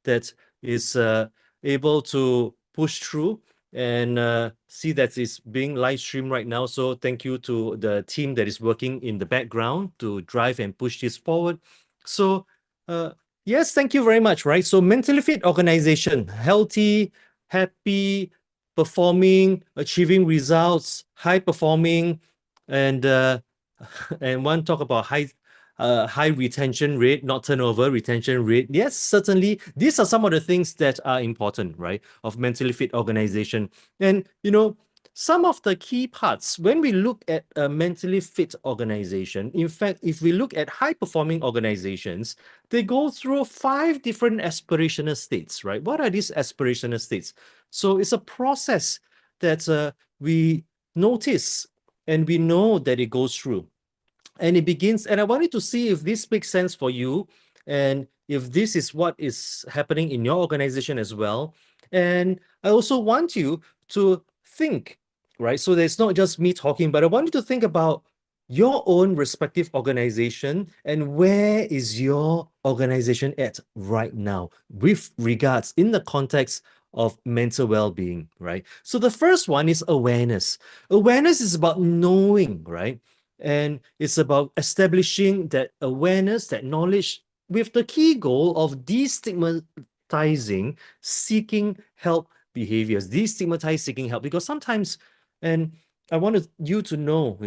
that is able to push through and see that it's being live streamed right now. So thank you to the team that is working in the background to drive and push this forward. So yes, thank you very much, right? So mentally fit organization, healthy, happy, performing, achieving results, high performing, and and one talk about high retention rate, not turnover, retention rate. Yes, certainly, these are some of the things that are important, right, of mentally fit organization. And, some of the key parts when we look at a mentally fit organization, in fact, if we look at high-performing organizations, they go through 5 different aspirational states, right? What are these aspirational states? So it's a process that we notice and we know that it goes through. And it begins, and I wanted to see if this makes sense for you and if this is what is happening in your organization as well. And I also want you to think, right? So there's not just me talking, but I want you to think about your own respective organization and where is your organization at right now with regards in the context of mental well-being, right? So the first one is awareness. Awareness is about knowing, right? And it's about establishing that awareness, that knowledge, with the key goal of destigmatizing seeking help behaviors, destigmatize seeking help. Because sometimes, and I want you to know,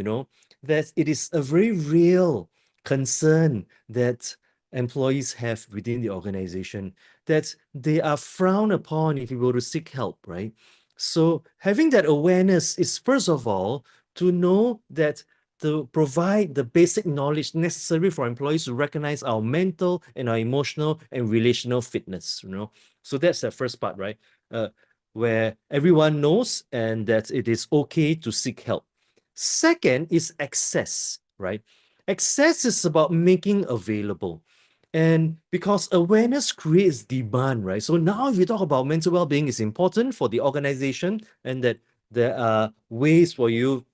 that it is a very real concern that employees have within the organization, that they are frowned upon if you were to seek help, right? So having that awareness is, first of all, to know that to provide the basic knowledge necessary for employees to recognize our mental and our emotional and relational fitness, So that's the first part, right? Where everyone knows and that it is okay to seek help. Second is access, right? Access is about making available. And because awareness creates demand, right? So now if you talk about mental well-being is important for the organization and that there are ways for you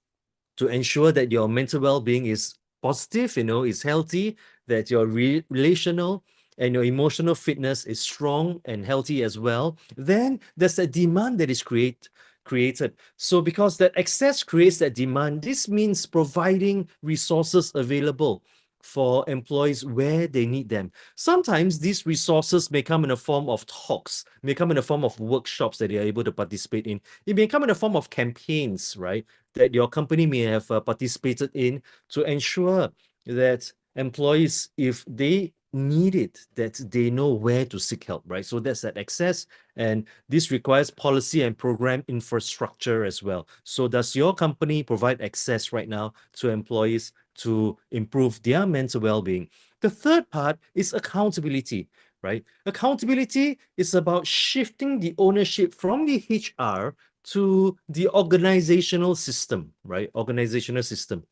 to ensure that your mental well-being is positive, is healthy, that your relational and your emotional fitness is strong and healthy as well, then there's a demand that is created. So because that access creates that demand, this means providing resources available for employees where they need them. Sometimes these resources may come in the form of talks, may come in the form of workshops that they are able to participate in. It may come in the form of campaigns, right, that your company may have participated in to ensure that employees, if they need it, that they know where to seek help, right? So that's that access, and this requires policy and program infrastructure as well. So does your company provide access right now to employees to improve their mental well-being? The third part is accountability, right? Accountability is about shifting the ownership from the HR to the organizational system, right? Organizational system.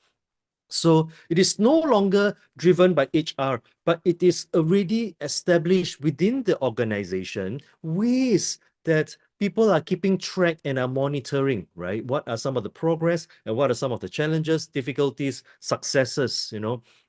So it is no longer driven by HR, but it is already established within the organization ways that people are keeping track and are monitoring, right? What are some of the progress and what are some of the challenges, difficulties, successes,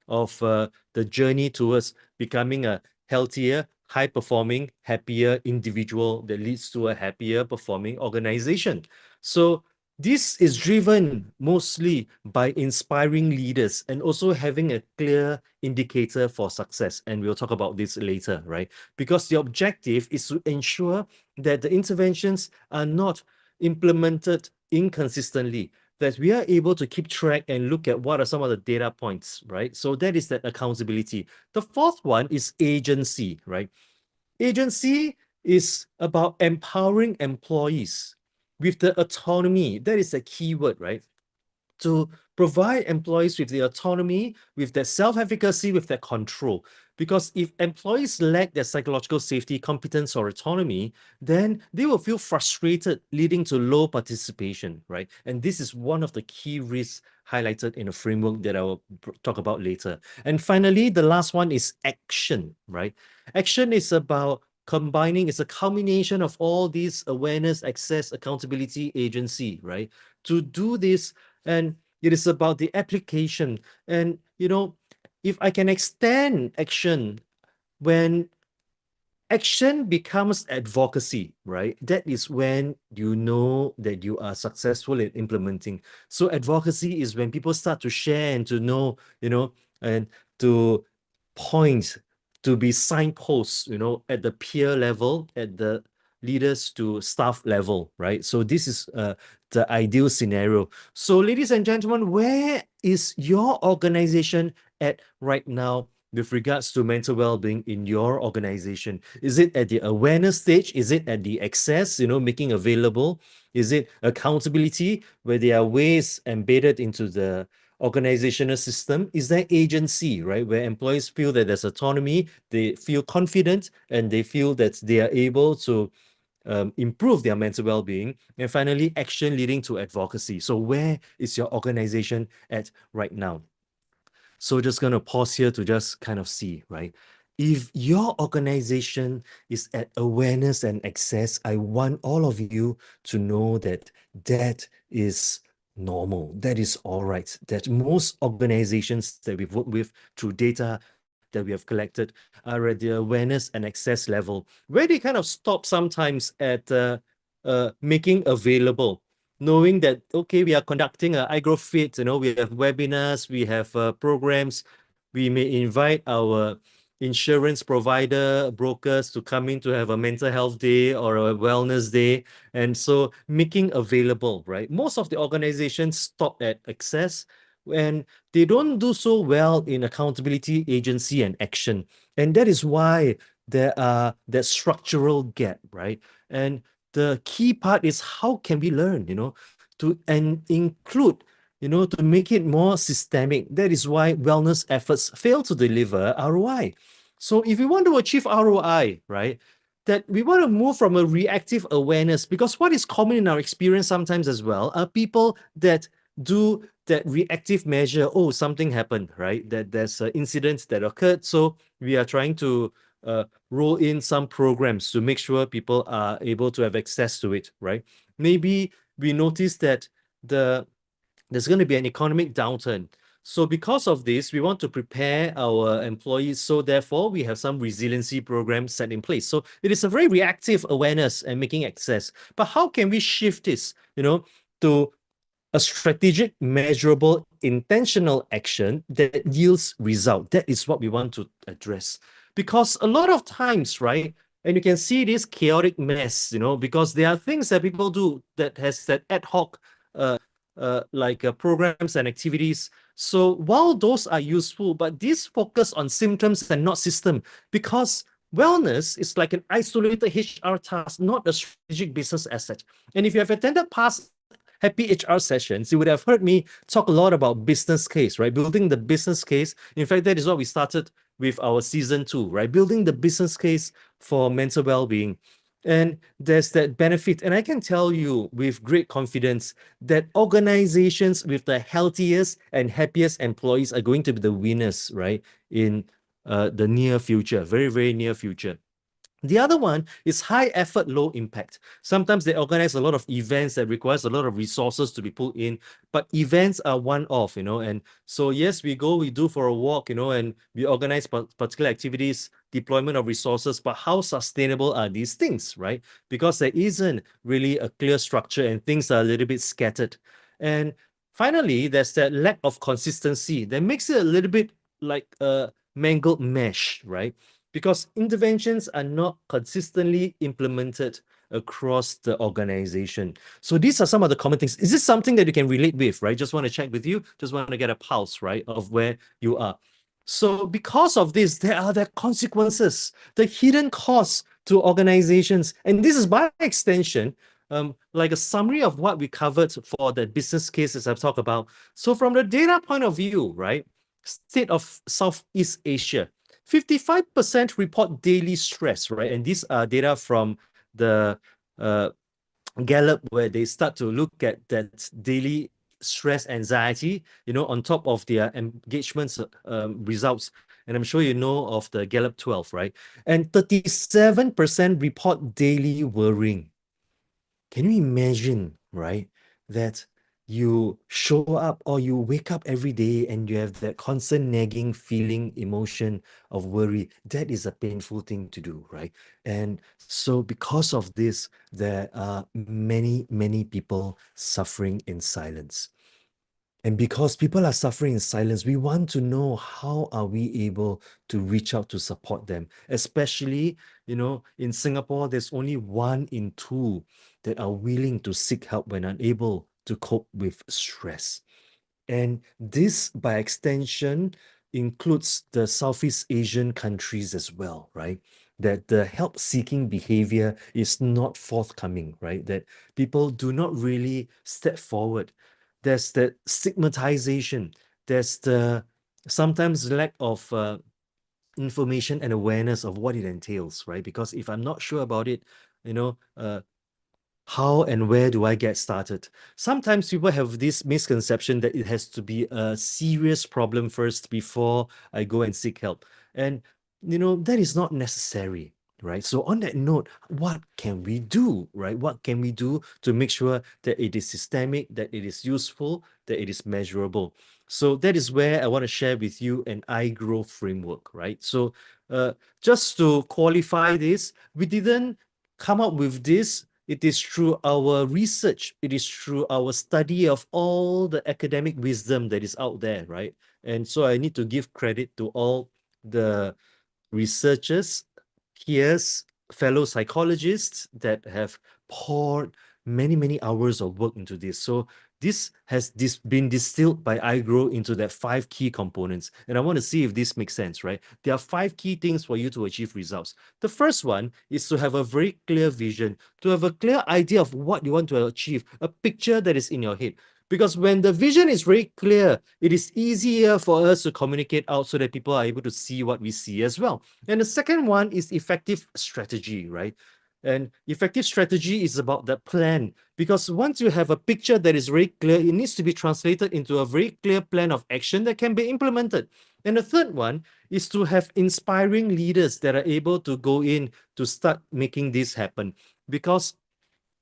of the journey towards becoming a healthier, high-performing, happier individual that leads to a happier performing organization. So this is driven mostly by inspiring leaders and also having a clear indicator for success. And we'll talk about this later, right? Because the objective is to ensure that the interventions are not implemented inconsistently, that we are able to keep track and look at what are some of the data points, right? So that is that accountability. The fourth one is agency, right? Agency is about empowering employees with the autonomy. That is a key word, right? To provide employees with the autonomy, with their self-efficacy, with their control. Because if employees lack their psychological safety, competence, or autonomy, then they will feel frustrated, leading to low participation, right? And this is one of the key risks highlighted in a framework that I will talk about later. And finally, the last one is action, right? Action is about combining, it's a combination of all these awareness, access, accountability, agency, right? To do this, and it is about the application. And, if I can extend action, when action becomes advocacy, right? That is when you know that you are successful in implementing. So advocacy is when people start to share and to know, and to point, to be signposts, at the peer level, at the leaders to staff level, right? So this is the ideal scenario. So ladies and gentlemen, where is your organization at right now with regards to mental well-being in your organization? Is it at the awareness stage? Is it at the access, making available? Is it accountability, where there are ways embedded into the organizational system? Is there agency, right, where employees feel that there's autonomy, they feel confident, and they feel that they are able to improve their mental well-being? And finally, action leading to advocacy. So where is your organization at right now? So just going to pause here to just kind of see, right? If your organization is at awareness and access, I want all of you to know that that is normal. That is all right. That most organizations that we've worked with through data that we have collected are at the awareness and access level, where they kind of stop sometimes at making available, knowing that, okay, we are conducting a iGrowth Fit, we have webinars, we have programs, we may invite our insurance provider, brokers to come in to have a mental health day or a wellness day. And so making available, right? Most of the organizations stop at access, and they don't do so well in accountability, agency, and action. And that is why there are that structural gap, right? And the key part is how can we learn, to and include, to make it more systemic. That is why wellness efforts fail to deliver ROI. So if we want to achieve ROI, right, that we want to move from a reactive awareness, because what is common in our experience sometimes as well are people that do that reactive measure. Oh, something happened, right? That there's incidents that occurred. So we are trying to roll in some programs to make sure people are able to have access to it, right? Maybe we notice that there's going to be an economic downturn. So because of this, we want to prepare our employees. So therefore, we have some resiliency programs set in place. So it is a very reactive awareness and making access. But how can we shift this, to a strategic, measurable, intentional action that yields result? That is what we want to address. Because a lot of times, right, and you can see this chaotic mess, because there are things that people do that has that ad hoc like programs and activities. So while those are useful, but these focus on symptoms and not system, because wellness is like an isolated HR task, not a strategic business asset. And if you have attended past Happy HR sessions, you would have heard me talk a lot about business case, right? Building the business case. In fact, that is what we started with our season 2, right? Building the business case for mental well-being. And there's that benefit. And I can tell you with great confidence that organizations with the healthiest and happiest employees are going to be the winners, right? In the near future, very, very near future. The other one is high effort, low impact. Sometimes they organize a lot of events that requires a lot of resources to be put in, but events are one-off, and so yes, we do for a walk, and we organize particular activities, deployment of resources, but how sustainable are these things, right? Because there isn't really a clear structure and things are a little bit scattered. And finally, there's that lack of consistency that makes it a little bit like a mangled mesh, right? Because interventions are not consistently implemented across the organization. So these are some of the common things. Is this something that you can relate with, right? Just want to check with you, just want to get a pulse, right, of where you are. So because of this, there are the consequences, the hidden costs to organizations. And this is by extension, like a summary of what we covered for the business cases I've talked about. So from the data point of view, right, state of Southeast Asia, 55% report daily stress, right? And these are data from the Gallup, where they start to look at that daily stress, anxiety, on top of their engagements results. And I'm sure you know of the Gallup 12, right? And 37% report daily worrying. Can you imagine, right, that you show up or you wake up every day and you have that constant nagging feeling, emotion of worry, that is a painful thing to do, right? And so because of this, there are many, many people suffering in silence. And because people are suffering in silence, we want to know how are we able to reach out to support them. Especially, in Singapore, there's only 1 in 2 that are willing to seek help when unable to cope with stress. And this, by extension, includes the Southeast Asian countries as well, right? That the help-seeking behavior is not forthcoming, right? That people do not really step forward. There's that stigmatization. There's the sometimes lack of information and awareness of what it entails, right? Because if I'm not sure about it, how and where do I get started? Sometimes people have this misconception that it has to be a serious problem first before I go and seek help. And, that is not necessary, right? So, on that note, what can we do, right? What can we do to make sure that it is systemic, that it is useful, that it is measurable? So, that is where I want to share with you an iGrow framework, right? So, just to qualify this, we didn't come up with this. It is through our research, it is through our study of all the academic wisdom that is out there, right? And so I need to give credit to all the researchers, peers, fellow psychologists that have poured many, many hours of work into this. So this been distilled by iGrow into that 5 key components. And I want to see if this makes sense, right? There are 5 key things for you to achieve results. The first one is to have a very clear vision, to have a clear idea of what you want to achieve, a picture that is in your head. Because when the vision is very clear, it is easier for us to communicate out so that people are able to see what we see as well. And the second one is effective strategy, right? And effective strategy is about the plan. Because once you have a picture that is very clear, it needs to be translated into a very clear plan of action that can be implemented. And the third one is to have inspiring leaders that are able to go in to start making this happen. Because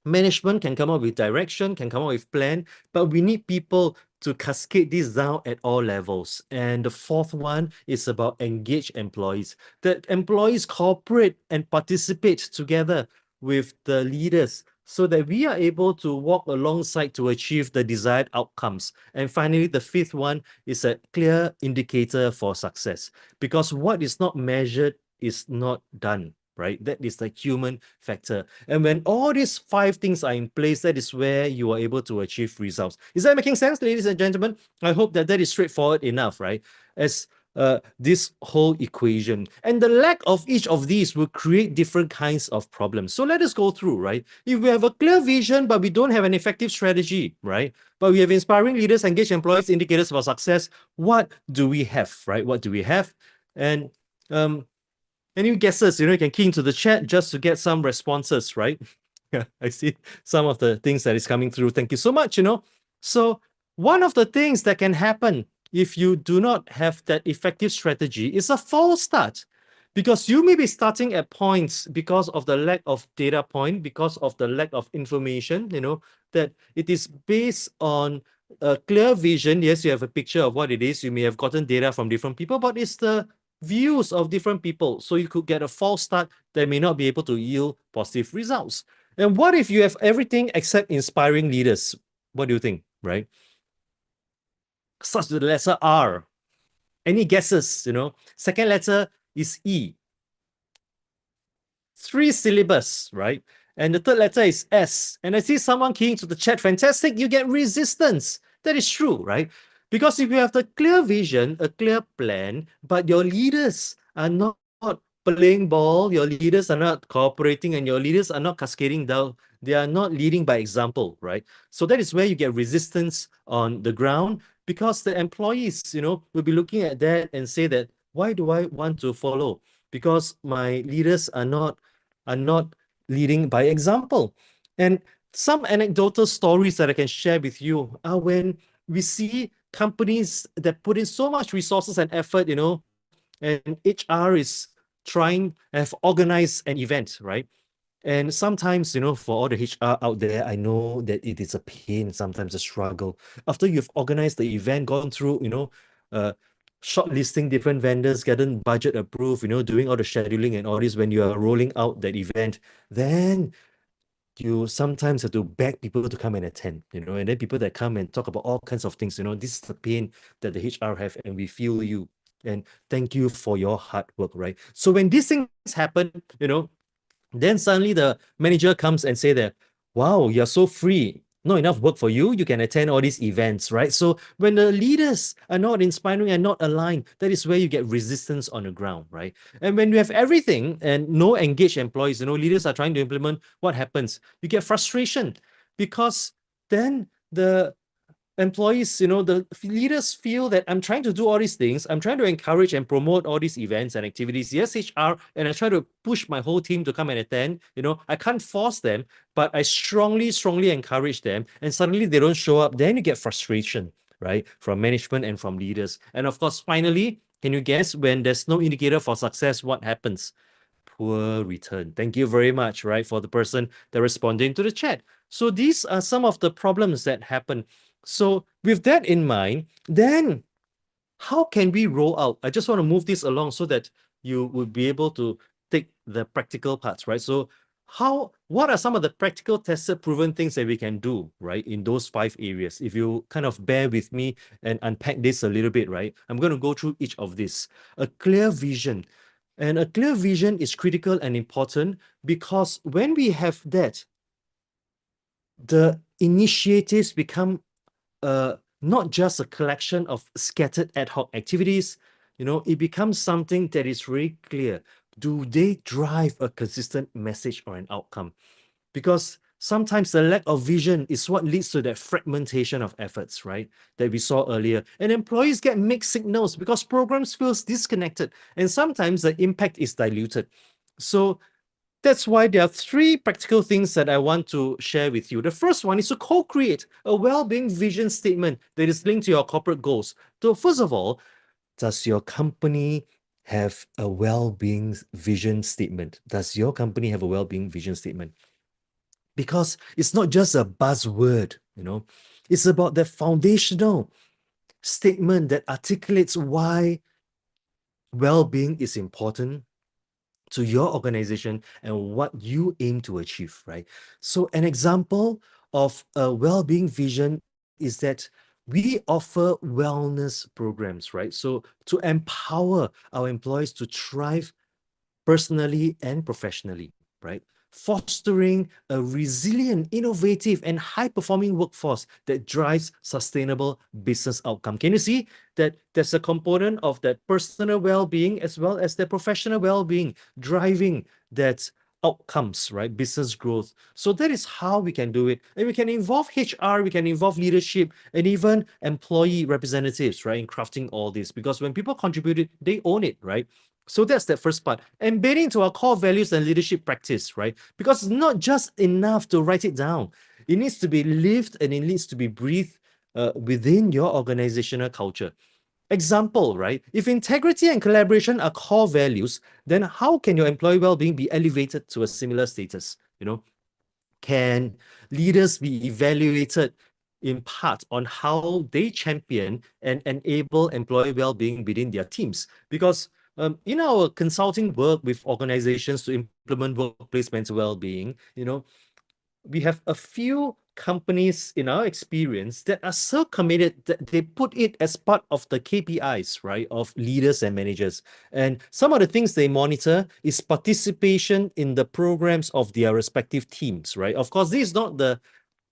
management can come up with direction, can come up with plan, but we need people to cascade this down at all levels. And the fourth one is about engage employees. That employees cooperate and participate together with the leaders so that we are able to walk alongside to achieve the desired outcomes. And finally, the fifth one is a clear indicator for success, because what is not measured is not done, right? That is the human factor. And when all these 5 things are in place, that is where you are able to achieve results. Is that making sense, ladies and gentlemen? I hope that is straightforward enough, right? As this whole equation. And the lack of each of these will create different kinds of problems. So let us go through, right? If we have a clear vision, but we don't have an effective strategy, right? But we have inspiring leaders, engaged employees, indicators for success. What do we have, right? What do we have? And any guesses? You can key into the chat just to get some responses, right? Yeah, I see some of the things that is coming through. Thank you so much, So one of the things that can happen if you do not have that effective strategy is a false start. Because you may be starting at points because of the lack of data point, because of the lack of information, that it is based on a clear vision. Yes, you have a picture of what it is. You may have gotten data from different people, but it's the views of different people. So you could get a false start that may not be able to yield positive results. And what if you have everything except inspiring leaders? What do you think, right? Starts with the letter R. Any guesses, Second letter is E. 3 syllables, right? And the third letter is S. And I see someone keying to the chat. Fantastic. You get resistance. That is true, right? Because if you have the clear vision, a clear plan, but your leaders are not playing ball, your leaders are not cooperating, and your leaders are not cascading down, they are not leading by example, right? So that is where you get resistance on the ground, because the employees, will be looking at that and say that, why do I want to follow? Because my leaders are not leading by example. And some anecdotal stories that I can share with you are when we see companies that put in so much resources and effort, and HR is have organized an event, right? And sometimes, for all the HR out there, I know that it is a pain, sometimes a struggle. After you've organized the event, gone through, uh, shortlisting different vendors, getting budget approved, doing all the scheduling and all this, when you are rolling out that event, then you sometimes have to beg people to come and attend, and then people that come and talk about all kinds of things, this is the pain that the HR have, and we feel you. And thank you for your hard work, right? So when these things happen, then suddenly the manager comes and say that, wow, you're so free. Not enough work for you. You can attend all these events, right? So when the leaders are not inspiring and not aligned, that is where you get resistance on the ground, right? And when you have everything and no engaged employees, leaders are trying to implement, what happens? You get frustration because then the employees, the leaders feel that I'm trying to do all these things. I'm trying to encourage and promote all these events and activities. Yes, HR, and I try to push my whole team to come and attend. I can't force them, but I strongly, strongly encourage them. And suddenly they don't show up. Then you get frustration, right? From management and from leaders. And of course, finally, can you guess when there's no indicator for success, what happens? Poor return. Thank you very much, right, for the person that responding to the chat. So these are some of the problems that happen. So with that in mind, then how can we roll out? I just want to move this along so that you would be able to take the practical parts, right? So what are some of the practical, tested, proven things that we can do, right, in those 5 areas? If you kind of bear with me and unpack this a little bit, right? I'm going to go through each of this. A clear vision. And a clear vision is critical and important because when we have that, the initiatives become not just a collection of scattered ad hoc activities. It becomes something that is very clear. Do they drive a consistent message or an outcome? Because sometimes the lack of vision is what leads to that fragmentation of efforts, right? That we saw earlier. And employees get mixed signals because programs feels disconnected. And sometimes the impact is diluted. So that's why there are 3 practical things that I want to share with you. The first one is to co-create a well-being vision statement that is linked to your corporate goals. So first of all, does your company have a well-being vision statement? Does your company have a well-being vision statement? Because it's not just a buzzword, it's about the foundational statement that articulates why well-being is important to your organization and what you aim to achieve, right? So an example of a well-being vision is that we offer wellness programs, right? So to empower our employees to thrive personally and professionally, right? Fostering a resilient, innovative, and high-performing workforce that drives sustainable business outcome. Can you see that there's a component of that personal well-being as well as the professional well-being driving that outcomes, right? Business growth. So that is how we can do it. And we can involve HR, we can involve leadership, and even employee representatives, right, in crafting all this. Because when people contribute it, they own it, right? So that's the first part. Embedding to our core values and leadership practice, right? Because it's not just enough to write it down. It needs to be lived and it needs to be breathed within your organizational culture. Example, right? If integrity and collaboration are core values, then how can your employee well-being be elevated to a similar status? Can leaders be evaluated in part on how they champion and enable employee well-being within their teams? Because in our consulting work with organizations to implement workplace mental well-being, we have a few companies in our experience that are so committed that they put it as part of the KPIs, right, of leaders and managers. And some of the things they monitor is participation in the programs of their respective teams, right? Of course, this is not the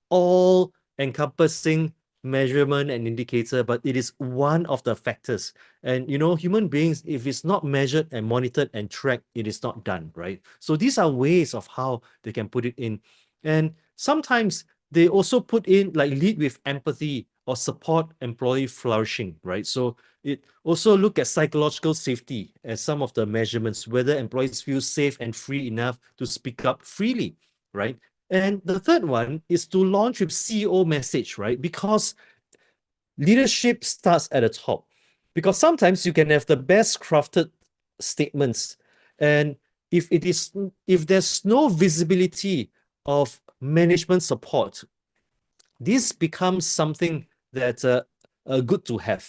all-encompassing measurement and indicator, but it is one of the factors. And human beings, if it's not measured and monitored and tracked, it is not done, right? So these are ways of how they can put it in. And sometimes they also put in like lead with empathy or support employee flourishing, right? So it also look at psychological safety as some of the measurements, whether employees feel safe and free enough to speak up freely, right? And the third one is to launch with CEO message, right? Because leadership starts at the top. Because sometimes you can have the best crafted statements and if there's no visibility of management support, this becomes something that's good to have,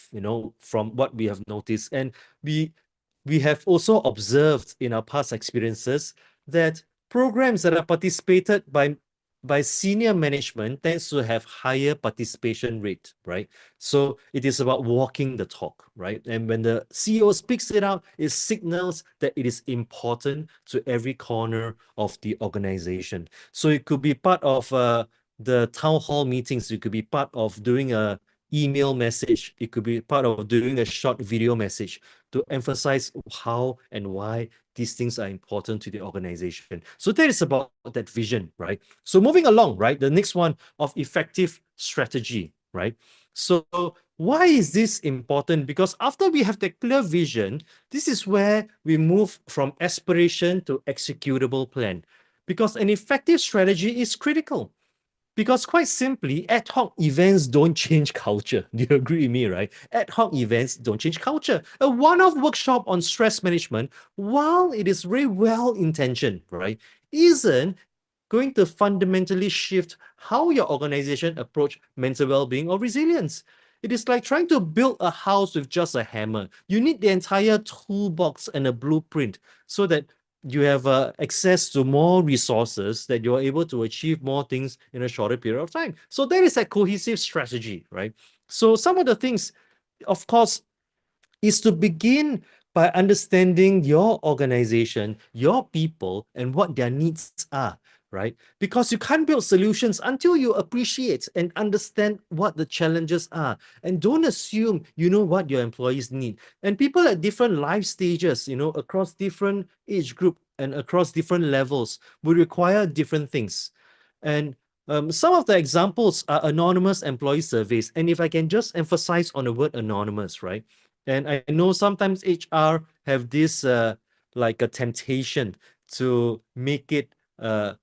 from what we have noticed. And we we have also observed in our past experiences that programs that are participated by senior management tends to have higher participation rate, right? So it is about walking the talk, right? And when the CEO speaks it out, it signals that it is important to every corner of the organization. So it could be part of the town hall meetings. It could be part of doing a email message. It could be part of doing a short video message to emphasize how and why these things are important to the organization. So that is about that vision, right? So moving along, right? The next one of effective strategy, right? So why is this important? Because after we have the clear vision, this is where we move from aspiration to executable plan. Because an effective strategy is critical. Because quite simply, ad hoc events don't change culture. Do you agree with me, right? Ad hoc events don't change culture. A one-off workshop on stress management, while it is very well-intentioned, right, isn't going to fundamentally shift how your organization approach mental well-being or resilience. It is like trying to build a house with just a hammer. You need the entire toolbox and a blueprint so that you have access to more resources, that you're able to achieve more things in a shorter period of time. So that is a cohesive strategy, right? So some of the things, of course, is to begin by understanding your organization, your people, and what their needs are, right? Because you can't build solutions until you appreciate and understand what the challenges are. And don't assume you know what your employees need. And people at different life stages, across different age group and across different levels will require different things. And some of the examples are anonymous employee surveys. And if I can just emphasize on the word anonymous, right? And I know sometimes HR have this like a temptation to make it not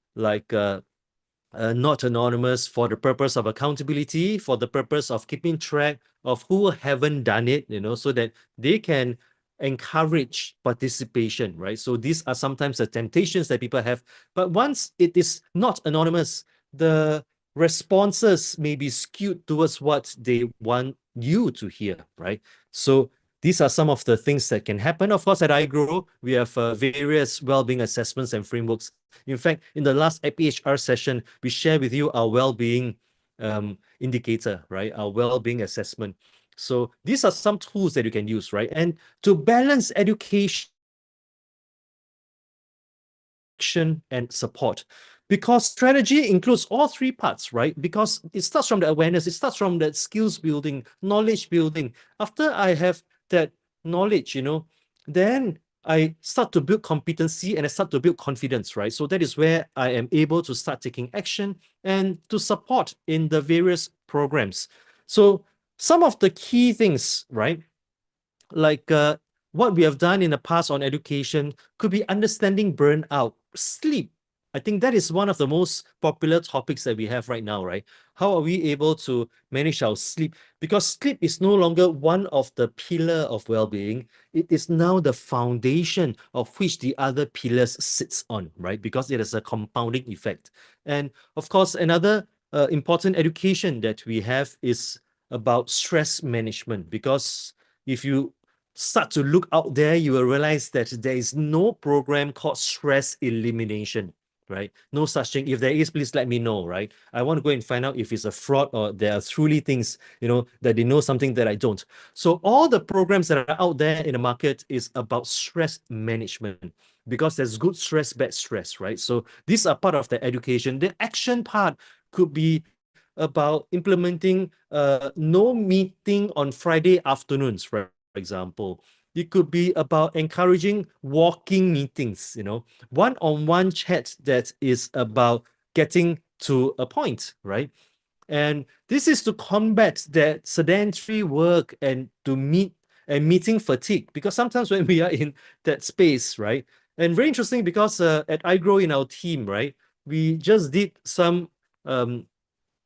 anonymous for the purpose of accountability, for the purpose of keeping track of who haven't done it, so that they can encourage participation, right? So these are sometimes the temptations that people have. But once it is not anonymous, the responses may be skewed towards what they want you to hear, right? So these are some of the things that can happen. Of course, at iGrow, we have various well-being assessments and frameworks. In fact, in the last HappyHR session, we share with you our well-being indicator, right? Our well-being assessment. So these are some tools that you can use, right? And to balance education and support, because strategy includes all three parts, right? Because it starts from the awareness, it starts from that skills building, knowledge building. After I have that knowledge, then I start to build competency and I start to build confidence, right? So that is where I am able to start taking action and to support in the various programs. So some of the key things, right? Like what we have done in the past on education could be understanding burnout, sleep. I think that is one of the most popular topics that we have right now, right? How are we able to manage our sleep? Because sleep is no longer one of the pillar of well-being. It is now the foundation of which the other pillars sits on, right? Because it has a compounding effect. And of course, another important education that we have is about stress management. Because if you start to look out there, you will realize that there is no program called stress elimination, right? No such thing. If there is, please let me know, right? I want to go and find out if it's a fraud or there are truly things, that they know something that I don't. So all the programs that are out there in the market is about stress management, because there's good stress, bad stress, right? So these are part of the education. The action part could be about implementing no meeting on Friday afternoons, for example. It could be about encouraging walking meetings, one-on-one chat that is about getting to a point, right? And this is to combat that sedentary work and to meet and meeting fatigue, because sometimes when we are in that space, right? And very interesting, because at iGrow in our team, right, we just did some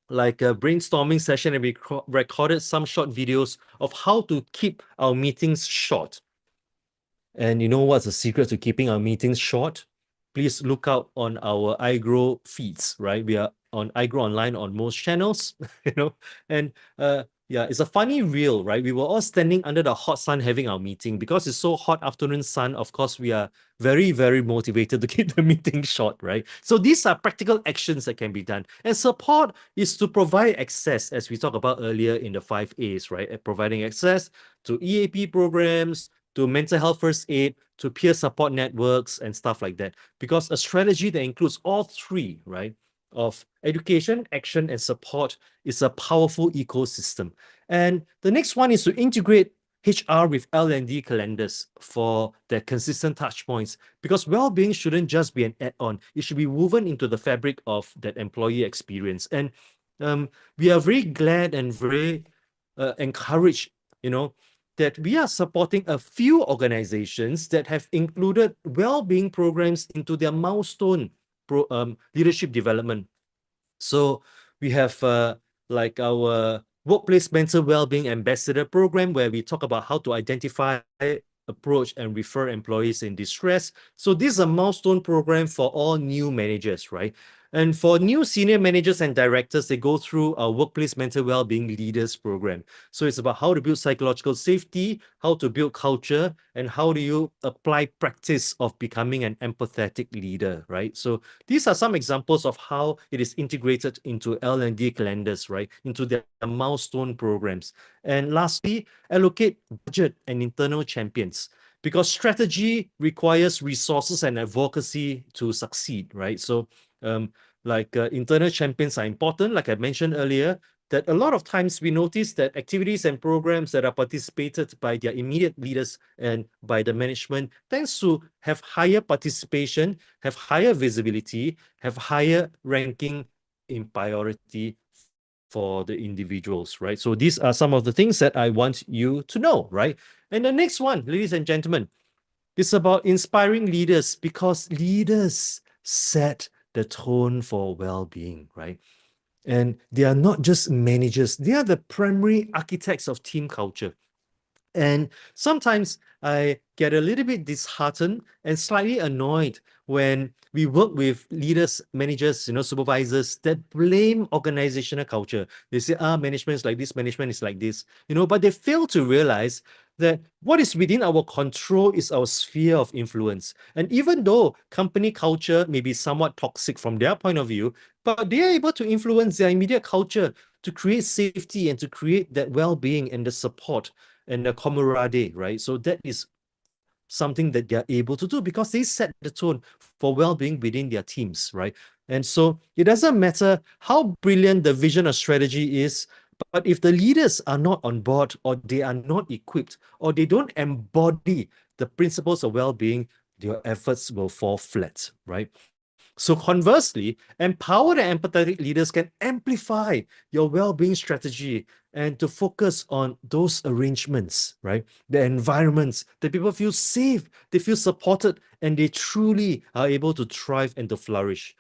like a brainstorming session, and we recorded some short videos of how to keep our meetings short. And you know what's the secret to keeping our meetings short? Please look out on our iGrow feeds, right? We are on iGrow Online on most channels, you know, and yeah, it's a funny reel, right? We were all standing under the hot sun having our meeting because it's so hot afternoon sun. Of course, we are very, very motivated to keep the meeting short, right? So these are practical actions that can be done. And support is to provide access, as we talked about earlier in the 5 A's, right? Providing access to EAP programs, to mental health first aid, to peer support networks and stuff like that. Because a strategy that includes all three, right, of education, action, and support is a powerful ecosystem. And the next one is to integrate HR with L&D calendars for their consistent touch points, because well-being shouldn't just be an add-on. It should be woven into the fabric of that employee experience. And we are very glad and very encouraged, that we are supporting a few organizations that have included well-being programs into their milestone leadership development. So we have like our workplace mental well-being ambassador program, where we talk about how to identify, approach, and refer employees in distress. So this is a milestone program for all new managers, right? And for new senior managers and directors, they go through our workplace mental well-being leaders program. So it's about how to build psychological safety, how to build culture, and how do you apply practice of becoming an empathetic leader, right? So these are some examples of how it is integrated into L&D calendars, right? Into their milestone programs. And lastly, allocate budget and internal champions, because strategy requires resources and advocacy to succeed, right? So internal champions are important, like I mentioned earlier, that a lot of times we notice that activities and programs that are participated by their immediate leaders and by the management tends to have higher participation, have higher visibility, have higher ranking in priority for the individuals, right? So these are some of the things that I want you to know, right? And the next one, ladies and gentlemen, is about inspiring leaders, because leaders set the tone for well-being, right? And they are not just managers, they are the primary architects of team culture. And sometimes I get a little bit disheartened and slightly annoyed when we work with leaders, managers, supervisors that blame organizational culture. They say, management is like this, management is like this, but they fail to realize that what is within our control is our sphere of influence. And even though company culture may be somewhat toxic from their point of view, but they are able to influence their immediate culture to create safety and to create that well-being and the support and the camaraderie, right? So that is something that they're able to do because they set the tone for well-being within their teams, right? And so it doesn't matter how brilliant the vision or strategy is, but if the leaders are not on board, or they are not equipped, or they don't embody the principles of well-being, their efforts will fall flat, right? So conversely, empowered and empathetic leaders can amplify your well-being strategy and to focus on those arrangements, right? The environments that people feel safe, they feel supported, and they truly are able to thrive and to flourish,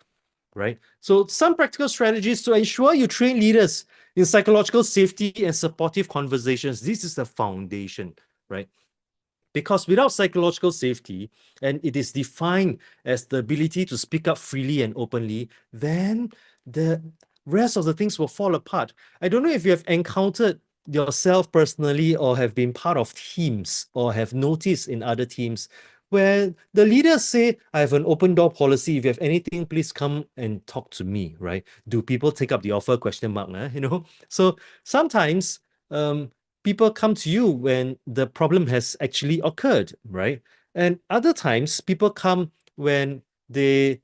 right? So some practical strategies to ensure you train leaders in psychological safety and supportive conversations. This is the foundation, right? Because without psychological safety, and it is defined as the ability to speak up freely and openly, then the rest of the things will fall apart. I don't know if you have encountered yourself personally or have been part of teams or have noticed in other teams where the leaders say, I have an open door policy. If you have anything, please come and talk to me, right? Do people take up the offer? Question mark, So sometimes people come to you when the problem has actually occurred, right? And other times people come when they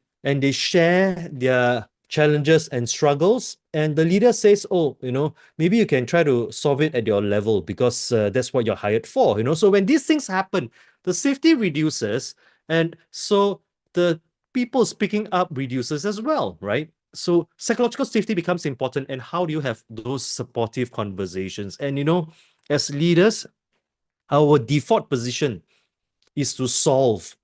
share their challenges and struggles, and the leader says, oh, maybe you can try to solve it at your level because that's what you're hired for, So when these things happen, the safety reduces, and so the people speaking up reduces as well, right? So psychological safety becomes important, and how do you have those supportive conversations? And as leaders, our default position is to solve,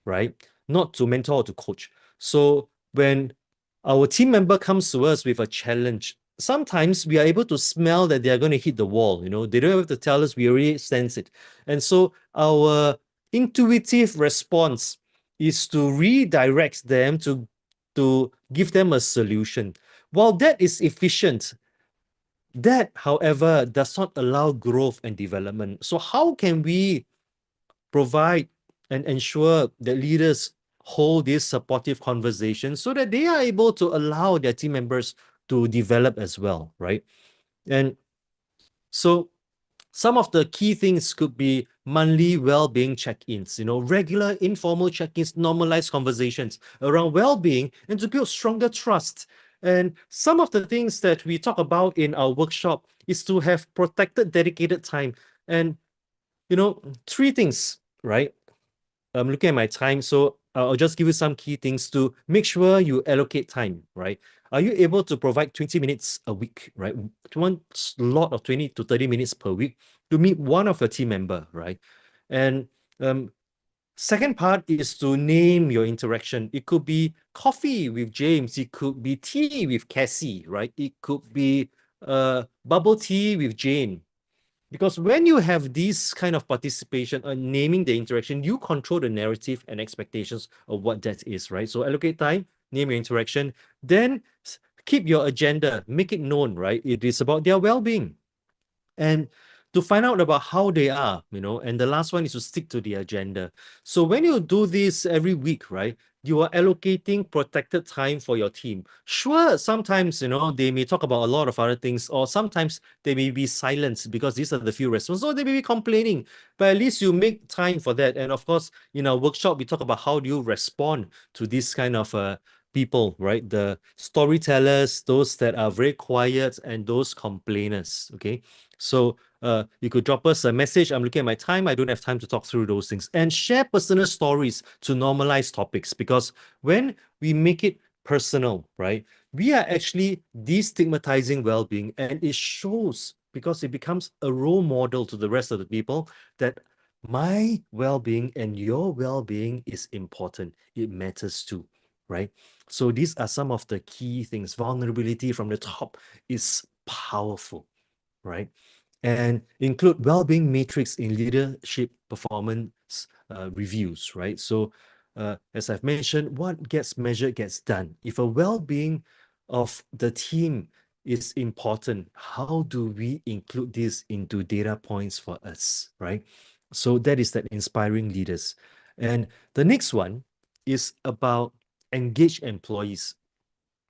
right? Not to mentor or to coach. So when our team member comes to us with a challenge, sometimes we are able to smell that they are going to hit the wall. They don't have to tell us, we already sense it. And so our intuitive response is to redirect them to give them a solution. While that is efficient, that, however, does not allow growth and development. So how can we provide and ensure that leaders hold these supportive conversations so that they are able to allow their team members to develop as well, right? And so some of the key things could be monthly well-being check-ins, regular informal check-ins, normalize conversations around well-being and to build stronger trust. And some of the things that we talk about in our workshop is to have protected, dedicated time. And, three things, right? I'm looking at my time, so I'll just give you some key things to make sure you allocate time, right? Are you able to provide 20 minutes a week, right? One slot of 20 to 30 minutes per week to meet one of your team member, right? And second part is to name your interaction. It could be coffee with James. It could be tea with Cassie, right? It could be bubble tea with Jane. Because when you have this kind of participation and naming the interaction, you control the narrative and expectations of what that is, right? So allocate time, name your interaction, then keep your agenda, make it known, right? It is about their well-being. And to find out about how they are, and the last one is to stick to the agenda. So when you do this every week, right, you are allocating protected time for your team. Sure, sometimes, they may talk about a lot of other things, or sometimes they may be silenced because these are the few responses, or they may be complaining, but at least you make time for that. And of course, in our workshop, we talk about how do you respond to this kind of people, right? The storytellers, those that are very quiet, and those complainers, okay? So you could drop us a message. I'm looking at my time. I don't have time to talk through those things. And share personal stories to normalize topics, because when we make it personal, right, we are actually destigmatizing well-being, and it shows because it becomes a role model to the rest of the people that my well-being and your well-being is important. It matters too, right? So these are some of the key things. Vulnerability from the top is powerful, right? And include well-being matrix in leadership performance reviews, right? So as I've mentioned, what gets measured gets done. If a well-being of the team is important, how do we include this into data points for us, right? So that is that inspiring leaders. And the next one is about engaged employees.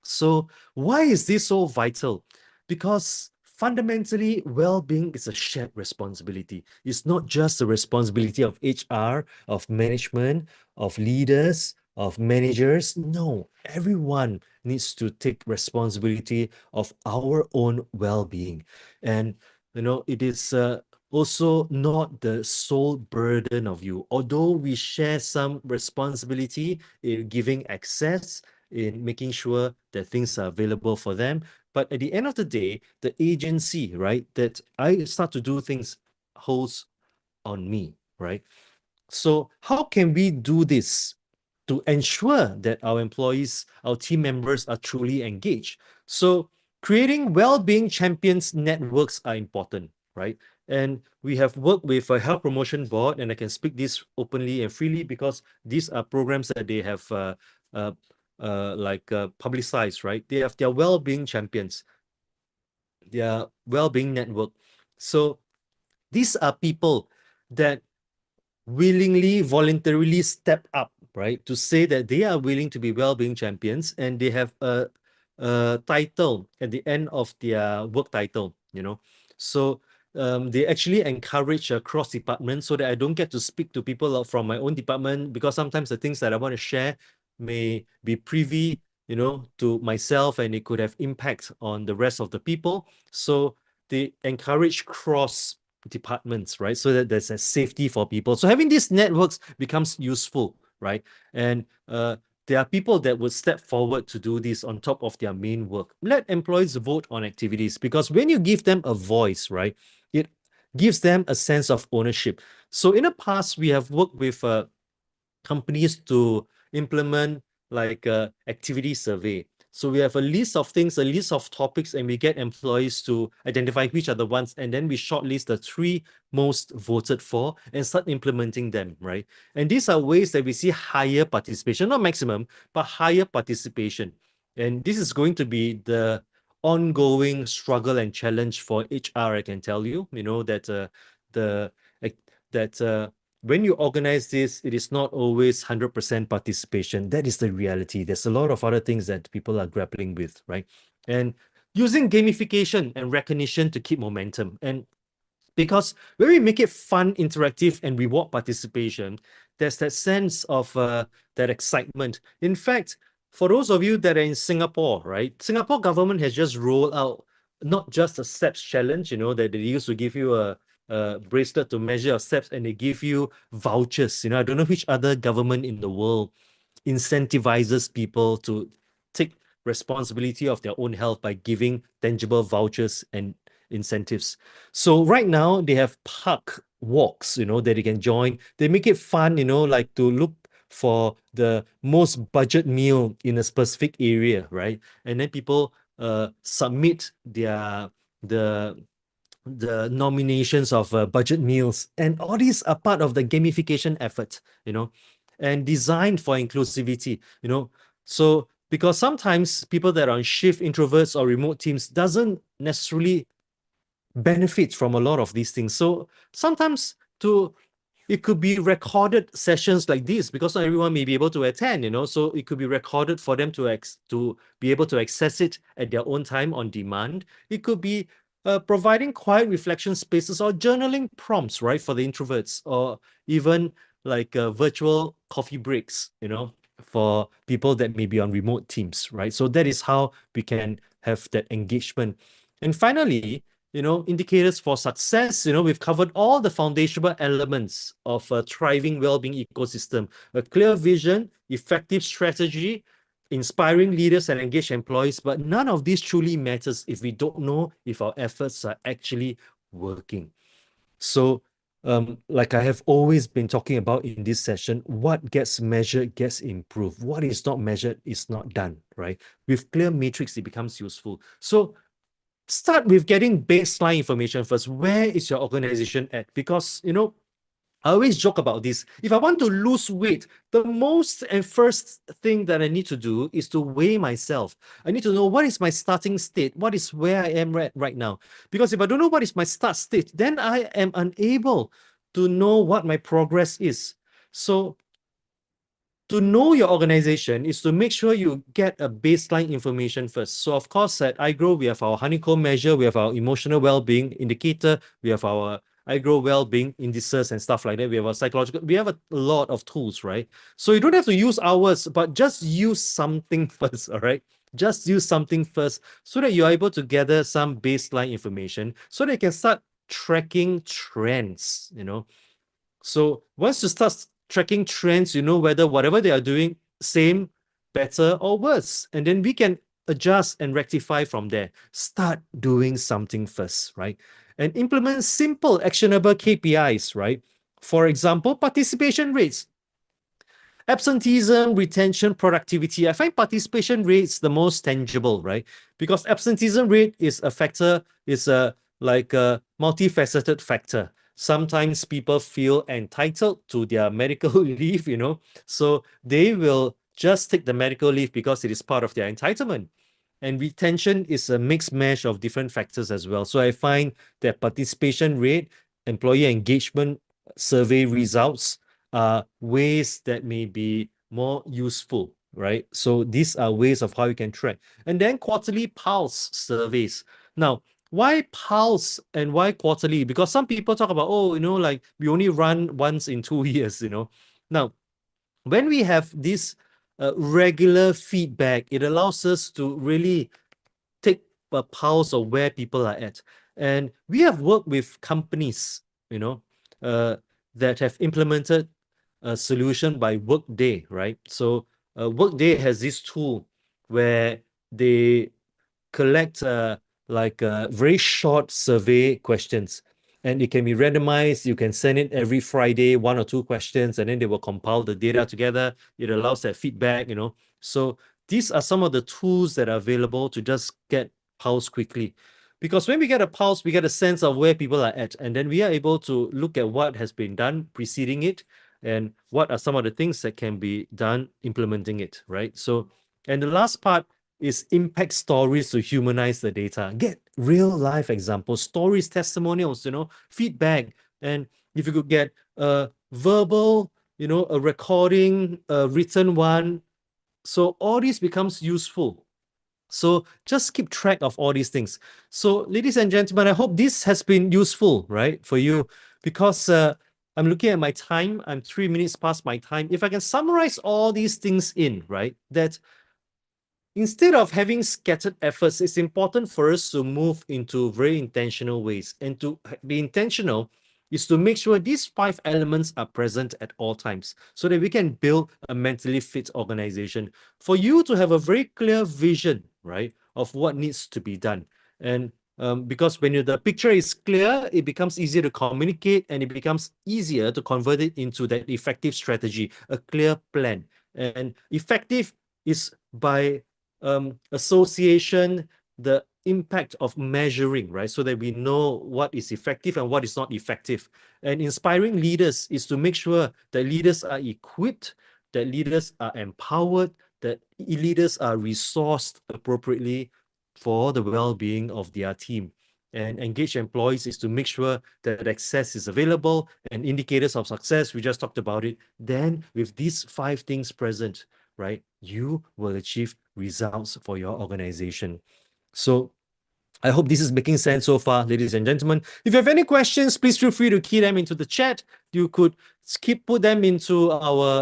So why is this so vital? Because fundamentally, well-being is a shared responsibility. It's not just the responsibility of HR, of management, of leaders, of managers. No, everyone needs to take responsibility of our own well-being. And, it is also not the sole burden of you. Although we share some responsibility in giving access, in making sure that things are available for them. But at the end of the day, the agency, right, that I start to do things holds on me, right? So how can we do this to ensure that our employees, our team members are truly engaged? So creating well-being champions networks are important, right? And we have worked with a health promotion board, and I can speak this openly and freely because these are programs that they have uh, publicized, right? They have their well-being champions, their well-being network. So these are people that willingly, voluntarily step up, right? To say that they are willing to be well-being champions, and they have a title at the end of their work title, So they actually encourage cross department so that I don't get to speak to people from my own department, because sometimes the things that I want to share may be privy, to myself, and it could have impact on the rest of the people. So they encourage cross departments, right? So that there's a safety for people. So having these networks becomes useful, right? And there are people that would step forward to do this on top of their main work. Let employees vote on activities, because when you give them a voice, right, it gives them a sense of ownership. So in the past, we have worked with companies to implement like a activity survey. So we have a list of things, a list of topics, and we get employees to identify which are the ones, and then we shortlist the 3 most voted for and start implementing them, right? And these are ways that we see higher participation, not maximum, but higher participation. And this is going to be the ongoing struggle and challenge for HR, I can tell you, that the that when you organize this, it is not always 100% participation. That is the reality. There's a lot of other things that people are grappling with, right? And using gamification and recognition to keep momentum. And because when we make it fun, interactive, and reward participation, there's that sense of that excitement. In fact, for those of you that are in Singapore, right? Singapore government has just rolled out not just a steps challenge, that they used to give you a bracelet to measure your steps, and they give you vouchers. I don't know which other government in the world incentivizes people to take responsibility of their own health by giving tangible vouchers and incentives. So right now they have park walks, that you can join. They make it fun, like to look for the most budget meal in a specific area, right? And then people submit the nominations of budget meals, and all these are part of the gamification effort, and designed for inclusivity, so because sometimes people that are on shift, introverts or remote teams doesn't necessarily benefit from a lot of these things. So sometimes it could be recorded sessions like this, because not everyone may be able to attend, so it could be recorded for them to be able to access it at their own time on demand. It could be providing quiet reflection spaces or journaling prompts, right, for the introverts, or even like virtual coffee breaks, for people that may be on remote teams, right? So that is how we can have that engagement. And finally, indicators for success. We've covered all the foundational elements of a thriving well-being ecosystem: a clear vision, effective strategy, inspiring leaders and engaged employees. But none of this truly matters if we don't know if our efforts are actually working. So, like I have always been talking about in this session, what gets measured gets improved. What is not measured is not done, right? With clear metrics, it becomes useful. So start with getting baseline information first. Where is your organization at? Because, I always joke about this. If I want to lose weight, the most and first thing that I need to do is to weigh myself. I need to know what is my starting state, what is where I am right now. Because if I don't know what is my start state, then I am unable to know what my progress is. So to know your organization is to make sure you get a baseline information first. So of course, at iGrow, we have our honeycomb measure, we have our emotional well-being indicator, we have our iGrow well-being indices and stuff like that. We have our psychological, we have a lot of tools, right? So you don't have to use ours, but just use something first, all right? Just use something first so that you're able to gather some baseline information so that you can start tracking trends, So once you start tracking trends, you know whether whatever they are doing, same, better, or worse. And then we can adjust and rectify from there. Start doing something first, right? And implement simple, actionable KPIs, right? For example, participation rates. Absenteeism, retention, productivity. I find participation rates the most tangible, right? Because absenteeism rate is a factor, is like a multifaceted factor. Sometimes people feel entitled to their medical leave, so they will just take the medical leave because it is part of their entitlement. And retention is a mixed mash of different factors as well. So I find that participation rate, employee engagement survey results, ways that may be more useful, right? So these are ways of how you can track. And then quarterly pulse surveys. Now, why pulse and why quarterly? Because some people talk about, like we only run once in 2 years, Now, when we have this regular feedback, it allows us to really take a pulse of where people are at. And we have worked with companies, uh, that have implemented a solution by Workday, right? So Workday has this tool where they collect like very short survey questions, and it can be randomized. You can send it every Friday, 1 or 2 questions, and then they will compile the data together. It allows that feedback, So these are some of the tools that are available to just get pulse quickly. Because when we get a pulse, we get a sense of where people are at, and then we are able to look at what has been done preceding it and what are some of the things that can be done implementing it, right? So, and the last part is impact stories to humanize the data. Get real life examples, stories, testimonials, feedback. And if you could get a verbal, a recording, a written one, so all this becomes useful. So just keep track of all these things. So ladies and gentlemen, I hope this has been useful, right, for you, because I'm looking at my time. I'm 3 minutes past my time. If I can summarize all these things in, right, that instead of having scattered efforts, it's important for us to move into very intentional ways. And to be intentional is to make sure these 5 elements are present at all times so that we can build a mentally fit organization. For you to have a very clear vision, right, of what needs to be done. And because when the picture is clear, it becomes easier to communicate and it becomes easier to convert it into that effective strategy, a clear plan. And effective is by association, the impact of measuring, right? So that we know what is effective and what is not effective. And inspiring leaders is to make sure that leaders are equipped, that leaders are empowered, that leaders are resourced appropriately for the well-being of their team. And engage employees is to make sure that access is available and indicators of success. We just talked about it. Then with these 5 things present, right, you will achieve results for your organization. So I hope this is making sense so far, ladies and gentlemen. If you have any questions, please feel free to key them into the chat. You could put them into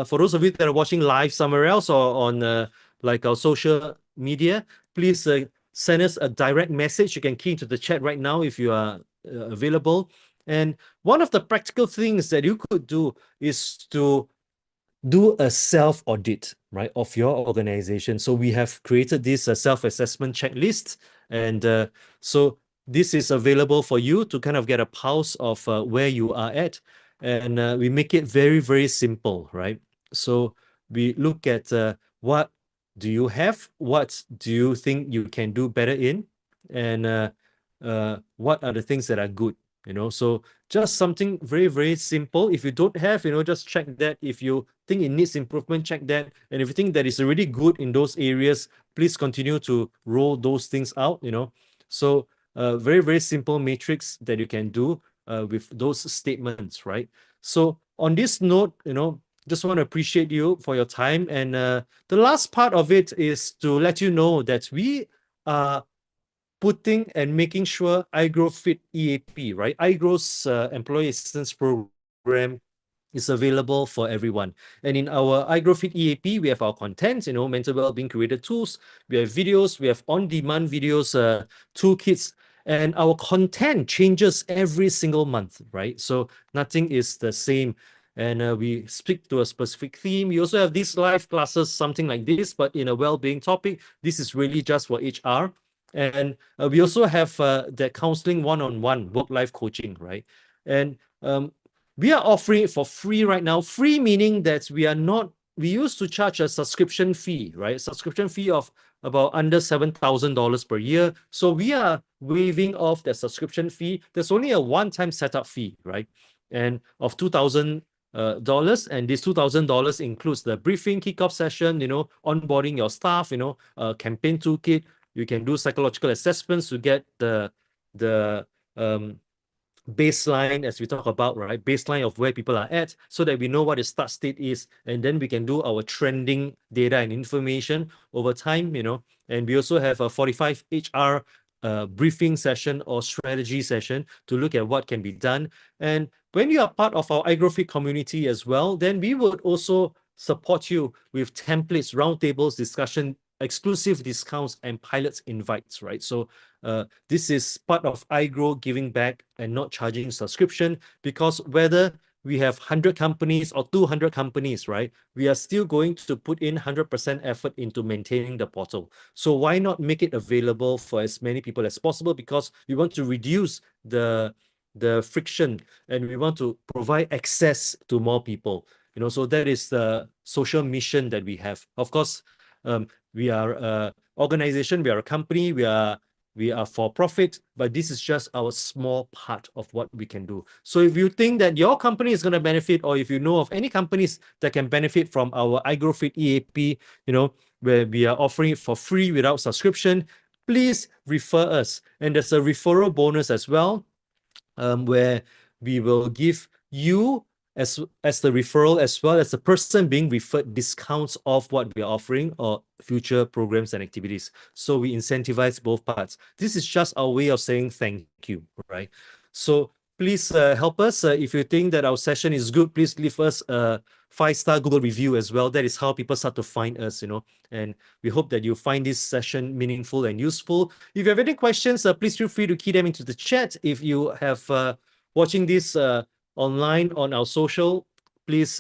for those of you that are watching live somewhere else or on like our social media, please send us a direct message. You can key into the chat right now if you are available. And one of the practical things that you could do is to do a self-audit, right, of your organization. So we have created this self-assessment checklist. And so this is available for you to kind of get a pulse of where you are at. And we make it very, very simple, right? So we look at what do you have? What do you think you can do better in? And what are the things that are good? So just something very, very simple. If you don't have, just check that. If you think it needs improvement, check that. And if you think that is already good in those areas, please continue to roll those things out, So very, very simple matrix that you can do with those statements, right? So on this note, just want to appreciate you for your time. And the last part of it is to let you know that we are putting and making sure iGrow Fit EAP, right? iGrow's Employee Assistance Program is available for everyone. And in our iGrow Fit EAP, we have our content, mental well-being created tools. We have videos, we have on-demand videos, toolkits, and our content changes every single month, right? So nothing is the same. And we speak to a specific theme. We also have these live classes, something like this, but in a well-being topic. This is really just for HR. And we also have the counseling one-on-one work-life coaching, right? And we are offering it for free right now. Free meaning that we used to charge a subscription fee, right? Subscription fee of about under $7,000 per year. So we are waiving off the subscription fee. There's only a one-time setup fee, right? And of $2,000, and this $2,000 includes the briefing, kickoff session, onboarding your staff, campaign toolkit. You can do psychological assessments to get the baseline, as we talk about, right? Baseline of where people are at so that we know what the start state is. And then we can do our trending data and information over time, And we also have a 45 HR briefing session or strategy session to look at what can be done. And when you are part of our iGrowFit community as well, then we would also support you with templates, roundtables, discussion, exclusive discounts, and pilots invites, right? So this is part of iGrow giving back and not charging subscription, because whether we have 100 companies or 200 companies, right? We are still going to put in 100% effort into maintaining the portal. So why not make it available for as many people as possible? Because we want to reduce the friction and we want to provide access to more people. So that is the social mission that we have. Of course, we are a organization, we are a company, we are for profit, but this is just our small part of what we can do. So if you think that your company is going to benefit, or if you know of any companies that can benefit from our iGrowFit EAP, where we are offering it for free without subscription, please refer us. And there's a referral bonus as well, where we will give you as the referral, as well as the person being referred, discounts off what we are offering or future programs and activities. So we incentivize both parts. This is just our way of saying thank you, right? So please help us. If you think that our session is good, please leave us a 5-star Google review as well. That is how people start to find us, and we hope that you find this session meaningful and useful. If you have any questions, please feel free to key them into the chat. If you have watching this online on our social, please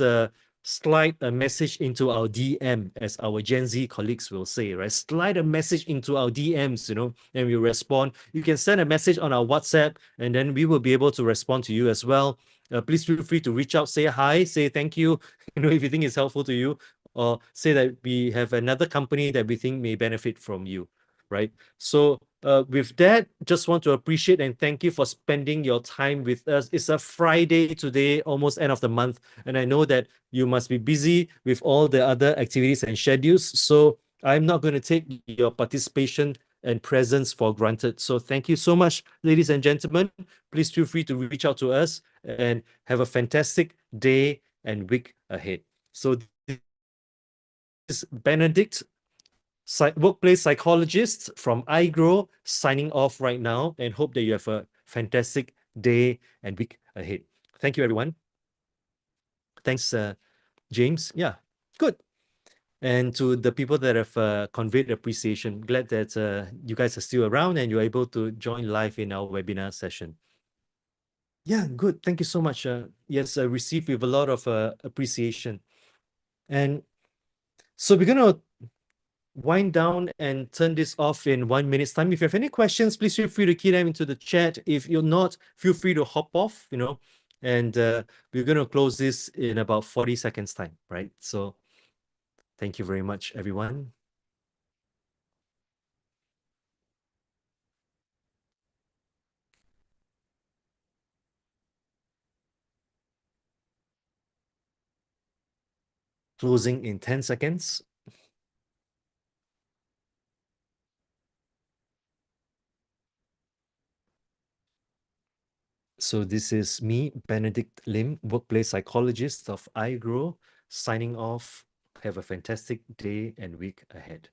slide a message into our DM, as our Gen Z colleagues will say, right? Slide a message into our DMs, and we respond. You can send a message on our WhatsApp, and then we will be able to respond to you as well. Please feel free to reach out, say hi, say thank you, if you think it's helpful to you, or say that we have another company that we think may benefit from you, right? So with that, just want to appreciate and thank you for spending your time with us. It's a Friday today, almost end of the month, and I know that you must be busy with all the other activities and schedules. So I'm not going to take your participation and presence for granted. So thank you so much, ladies and gentlemen. Please feel free to reach out to us, and have a fantastic day and week ahead. So this is Benedict, workplace psychologist from iGrow, signing off right now, and hope that you have a fantastic day and week ahead. Thank you, everyone. Thanks, James. Yeah, good. And to the people that have conveyed appreciation, glad that you guys are still around and you're able to join live in our webinar session. Yeah, good. Thank you so much. Yes, received with a lot of appreciation. And so we're going to wind down and turn this off in 1 minute's time. If you have any questions, please feel free to key them into the chat. If you're not, feel free to hop off, and we're going to close this in about 40 seconds time, right? So thank you very much, everyone. Closing in 10 seconds. So this is me, Benedict Lim, workplace psychologist of iGrow, signing off. Have a fantastic day and week ahead.